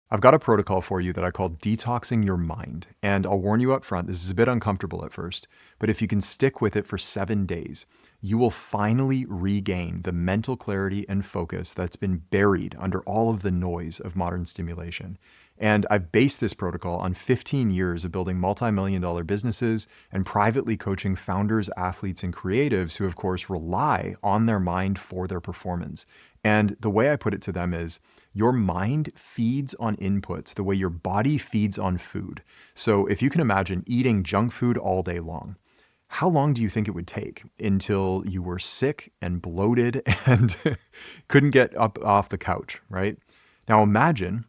I've got a protocol for you that I call detoxing your mind. And I'll warn you up front, this is a bit uncomfortable at first, but if you can stick with it for 7 days, you will finally regain the mental clarity and focus that's been buried under all of the noise of modern stimulation. And I've based this protocol on 15 years of building multi-million-dollar businesses and privately coaching founders, athletes, and creatives who, of course, rely on their mind for their performance. And the way I put it to them is, your mind feeds on inputs the way your body feeds on food. So if you can imagine eating junk food all day long, how long do you think it would take until you were sick and bloated and couldn't get up off the couch, right? Now imagine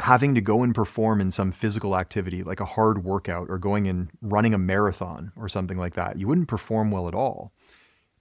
having to go and perform in some physical activity like a hard workout or going and running a marathon or something like that. You wouldn't perform well at all.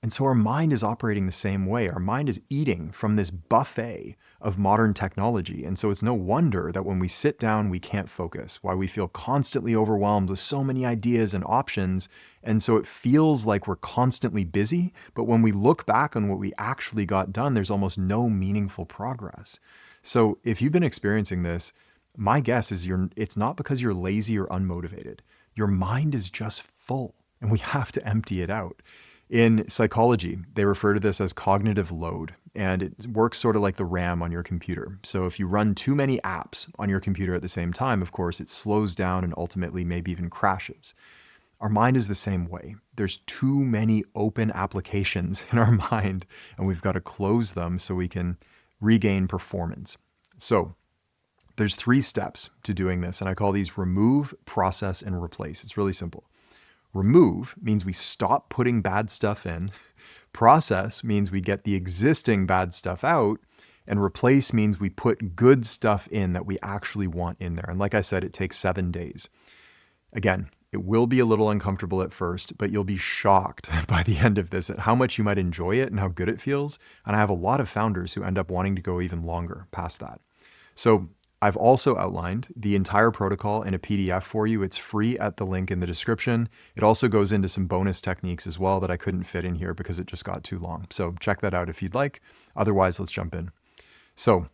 And so our mind is operating the same way. Our mind is eating from this buffet of modern technology. And so it's no wonder that when we sit down, we can't focus, why we feel constantly overwhelmed with so many ideas and options. And so it feels like we're constantly busy. But when we look back on what we actually got done, there's almost no meaningful progress. So if you've been experiencing this, my guess is it's not because you're lazy or unmotivated. Your mind is just full and we have to empty it out. In psychology, they refer to this as cognitive load, and it works sort of like the RAM on your computer. So if you run too many apps on your computer at the same time, of course, it slows down and ultimately maybe even crashes. Our mind is the same way. There's too many open applications in our mind, and we've got to close them so we can regain performance. So there's 3 steps to doing this, and I call these remove, process, and replace. It's really simple. Remove means we stop putting bad stuff in. Process means we get the existing bad stuff out. And replace means we put good stuff in that we actually want in there. And like I said, it takes 7 days. Again, it will be a little uncomfortable at first, but you'll be shocked by the end of this at how much you might enjoy it and how good it feels. And I have a lot of founders who end up wanting to go even longer past that. So I've also outlined the entire protocol in a PDF for you. It's free at the link in the description. It also goes into some bonus techniques as well that I couldn't fit in here because it just got too long. So check that out if you'd like. Otherwise, let's jump in. So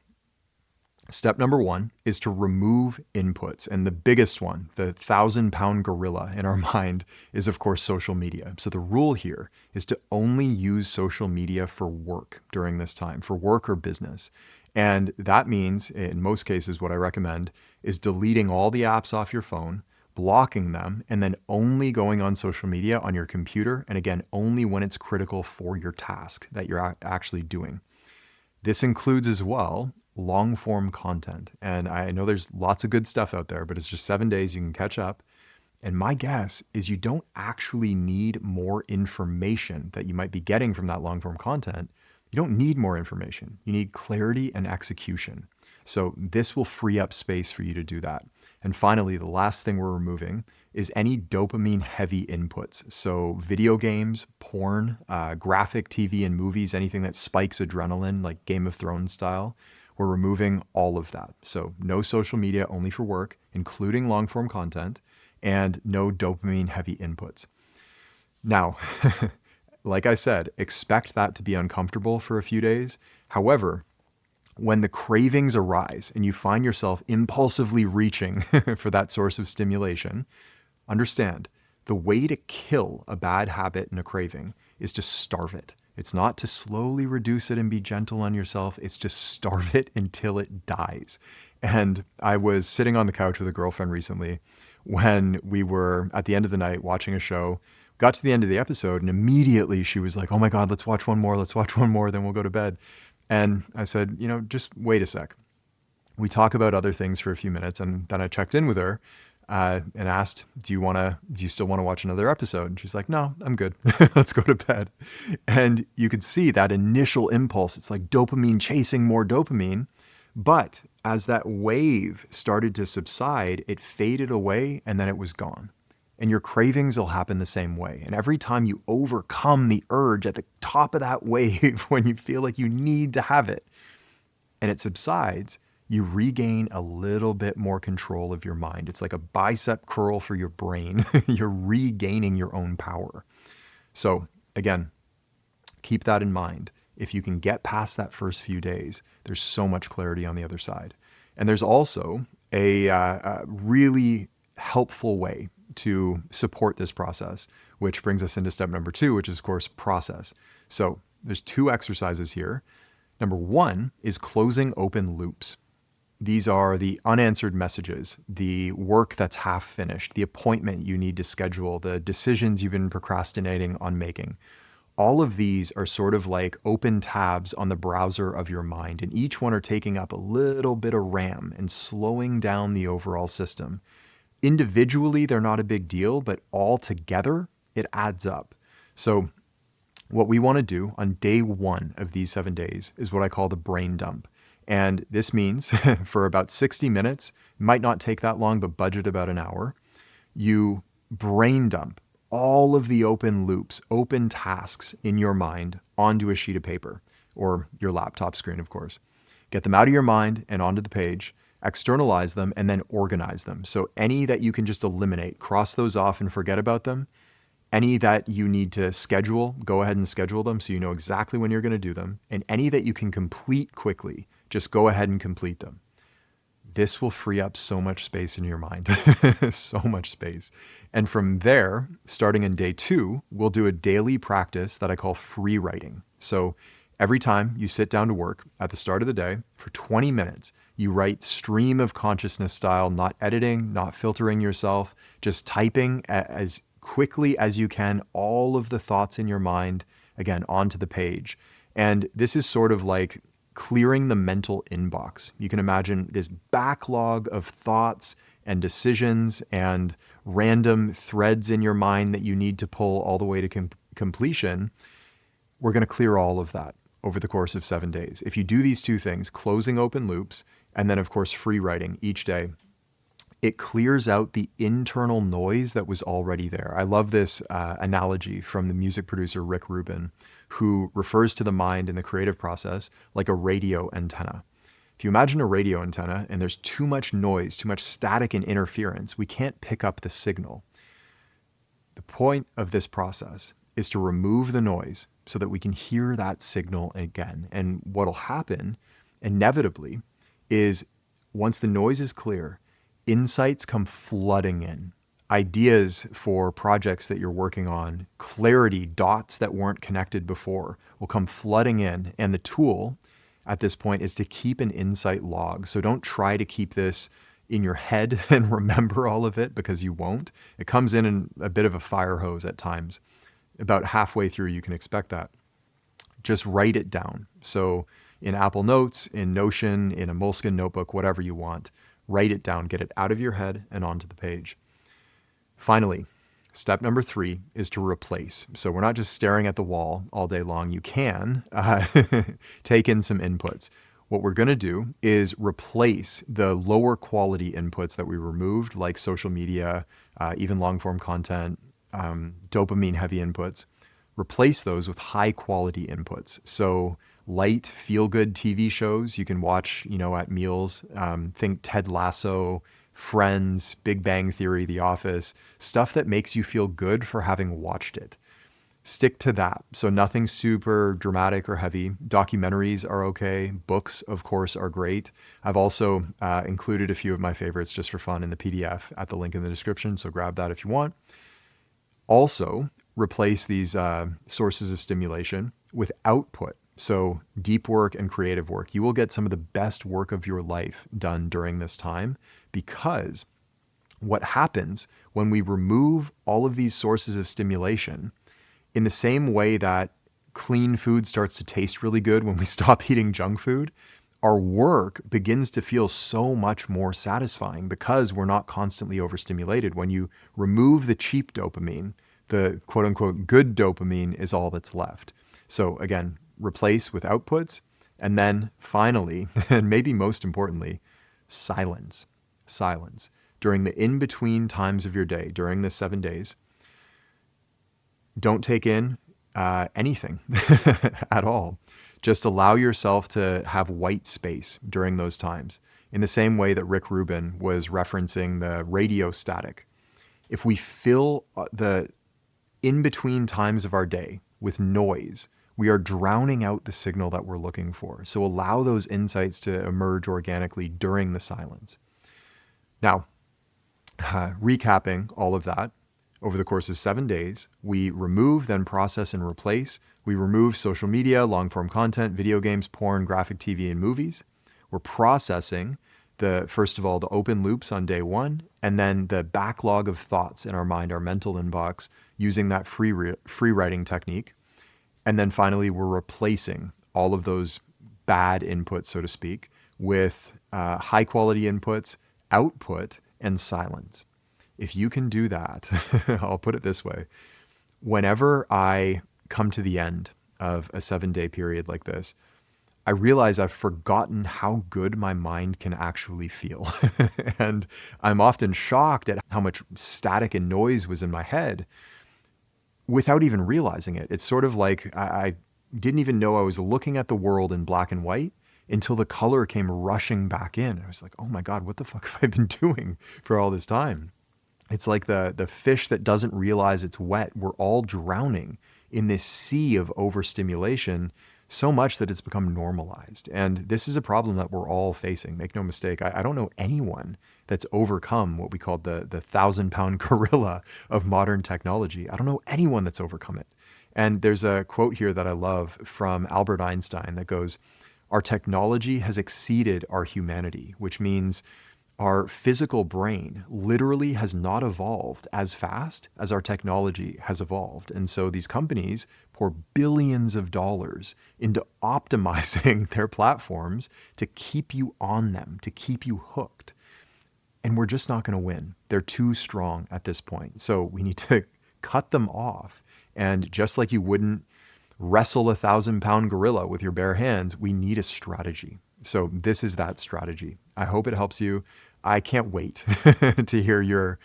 step number 1 is to remove inputs. And the biggest one, the 1,000-pound gorilla in our mind, is of course social media. So the rule here is to only use social media for work during this time, for work or business. And that means, in most cases, what I recommend is deleting all the apps off your phone, blocking them, and then only going on social media on your computer. And again, only when it's critical for your task that you're actually doing. This includes as well long form content. And I know there's lots of good stuff out there, but it's just 7 days. You can catch up. And my guess is you don't actually need more information that you might be getting from that long form content. You don't need more information. You need clarity and execution. So this will free up space for you to do that. And finally, the last thing we're removing is any dopamine heavy inputs. So video games, porn, graphic TV and movies, anything that spikes adrenaline like Game of Thrones style. We're removing all of that. So no social media, only for work, including long form content, and no dopamine heavy inputs. Now, like I said, expect that to be uncomfortable for a few days. However, when the cravings arise and you find yourself impulsively reaching for that source of stimulation, understand the way to kill a bad habit and a craving is to starve it. It's not to slowly reduce it and be gentle on yourself. It's to starve it until it dies. And I was sitting on the couch with a girlfriend recently when we were at the end of the night watching a show. Got to the end of the episode and immediately she was like, "Oh my God, let's watch one more, then we'll go to bed." And I said, just wait a sec. We talk about other things for a few minutes. And then I checked in with her and asked, do you still want to watch another episode? And she's like, "No, I'm good. Let's go to bed." And you could see that initial impulse. It's like dopamine chasing more dopamine. But as that wave started to subside, it faded away and then it was gone. And your cravings will happen the same way. And every time you overcome the urge at the top of that wave, when you feel like you need to have it, and it subsides, you regain a little bit more control of your mind. It's like a bicep curl for your brain. You're regaining your own power. So again, keep that in mind. If you can get past that first few days, there's so much clarity on the other side. And there's also a really helpful way to support this process, which brings us into step number 2, which is, of course, process. So there's 2 exercises here. Number 1 is closing open loops. These are the unanswered messages, the work that's half finished, the appointment you need to schedule, the decisions you've been procrastinating on making. All of these are sort of like open tabs on the browser of your mind, and each one are taking up a little bit of RAM and slowing down the overall system. Individually, they're not a big deal, but all together, it adds up. So what we want to do on day 1 of these 7 days is what I call the brain dump. And this means for about 60 minutes, might not take that long, but budget about an hour, you brain dump all of the open loops, open tasks in your mind onto a sheet of paper or your laptop screen, of course. Get them out of your mind and onto the page, externalize them, and then organize them. So any that you can just eliminate, cross those off and forget about them. Any that you need to schedule, go ahead and schedule them so you know exactly when you're going to do them. And any that you can complete quickly, just go ahead and complete them. This will free up so much space in your mind, so much space. And from there, starting in day 2, we'll do a daily practice that I call free writing. So every time you sit down to work at the start of the day for 20 minutes, you write stream of consciousness style, not editing, not filtering yourself, just typing as quickly as you can all of the thoughts in your mind, again, onto the page. And this is sort of like clearing the mental inbox. You can imagine this backlog of thoughts and decisions and random threads in your mind that you need to pull all the way to completion. We're going to clear all of that over the course of 7 days. If you do these 2 things, closing open loops, and then of course free writing each day, it clears out the internal noise that was already there. I love this analogy from the music producer Rick Rubin, who refers to the mind in the creative process like a radio antenna. If you imagine a radio antenna and there's too much noise, too much static and interference, we can't pick up the signal. The point of this process is to remove the noise so that we can hear that signal again. And what'll happen inevitably is once the noise is clear, insights come flooding in. Ideas for projects that you're working on, clarity, dots that weren't connected before will come flooding in. And the tool at this point is to keep an insight log. So don't try to keep this in your head and remember all of it because you won't. It comes in a bit of a fire hose at times. About halfway through, you can expect that. Just write it down. So in Apple Notes, in Notion, in a Moleskine notebook, whatever you want, write it down, get it out of your head and onto the page. Finally, step number 3 is to replace. So we're not just staring at the wall all day long. You can take in some inputs. What we're going to do is replace the lower quality inputs that we removed, like social media, even long form content, dopamine heavy inputs. Replace those with high quality inputs. So light, feel-good TV shows you can watch, at meals. Think Ted Lasso, Friends, Big Bang Theory, The Office, stuff that makes you feel good for having watched it. Stick to that. So nothing super dramatic or heavy. Documentaries are okay. Books, of course, are great. I've also included a few of my favorites just for fun in the PDF at the link in the description. So grab that if you want. Also, replace these sources of stimulation with output. So deep work and creative work. You will get some of the best work of your life done during this time because what happens when we remove all of these sources of stimulation, in the same way that clean food starts to taste really good when we stop eating junk food, our work begins to feel so much more satisfying because we're not constantly overstimulated. When you remove the cheap dopamine, the quote unquote good dopamine is all that's left. So again, replace with outputs. And then finally, and maybe most importantly, silence. Silence. During the in-between times of your day, during the 7 days, don't take in anything at all. Just allow yourself to have white space during those times. In the same way that Rick Rubin was referencing the radio static. If we fill the in-between times of our day with noise, we are drowning out the signal that we're looking for. So allow those insights to emerge organically during the silence. Now, recapping all of that, over the course of 7 days, we remove, then process, and replace. We remove social media, long-form content, video games, porn, graphic TV, and movies. We're processing first of all, the open loops on day one, and then the backlog of thoughts in our mind, our mental inbox, using that free writing technique. And then finally, we're replacing all of those bad inputs, so to speak, with high quality inputs, output, and silence. If you can do that, I'll put it this way. Whenever I come to the end of a 7-day period like this, I realize I've forgotten how good my mind can actually feel. And I'm often shocked at how much static and noise was in my head without even realizing it. It's sort of like I didn't even know I was looking at the world in black and white until the color came rushing back in. I was like, oh my God, what the fuck have I been doing for all this time? It's like the fish that doesn't realize it's wet. We're all drowning in this sea of overstimulation, so much that it's become normalized. And this is a problem that we're all facing. Make no mistake. I don't know anyone that's overcome what we call the 1,000-pound gorilla of modern technology. I don't know anyone that's overcome it. And there's a quote here that I love from Albert Einstein that goes, "Our technology has exceeded our humanity," which means our physical brain literally has not evolved as fast as our technology has evolved. And so these companies pour billions of dollars into optimizing their platforms to keep you on them, to keep you hooked. And we're just not going to win. They're too strong at this point. So we need to cut them off. And just like you wouldn't wrestle a 1,000-pound gorilla with your bare hands, we need a strategy. So this is that strategy. I hope it helps you. I can't wait to hear your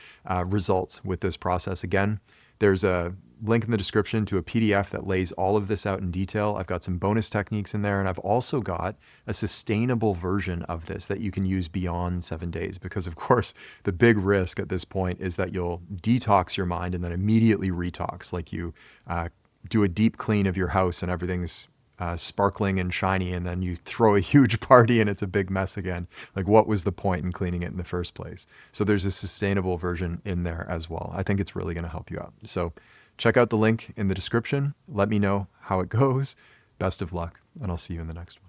results with this process. Again, there's a link in the description to a PDF that lays all of this out in detail. I've got some bonus techniques in there, and I've also got a sustainable version of this that you can use beyond 7 days, because of course, the big risk at this point is that you'll detox your mind and then immediately retox, like you do a deep clean of your house and everything's sparkling and shiny, and then you throw a huge party and it's a big mess again. Like, what was the point in cleaning it in the first place? So there's a sustainable version in there as well. I think it's really going to help you out. So check out the link in the description. Let me know how it goes. Best of luck, and I'll see you in the next one.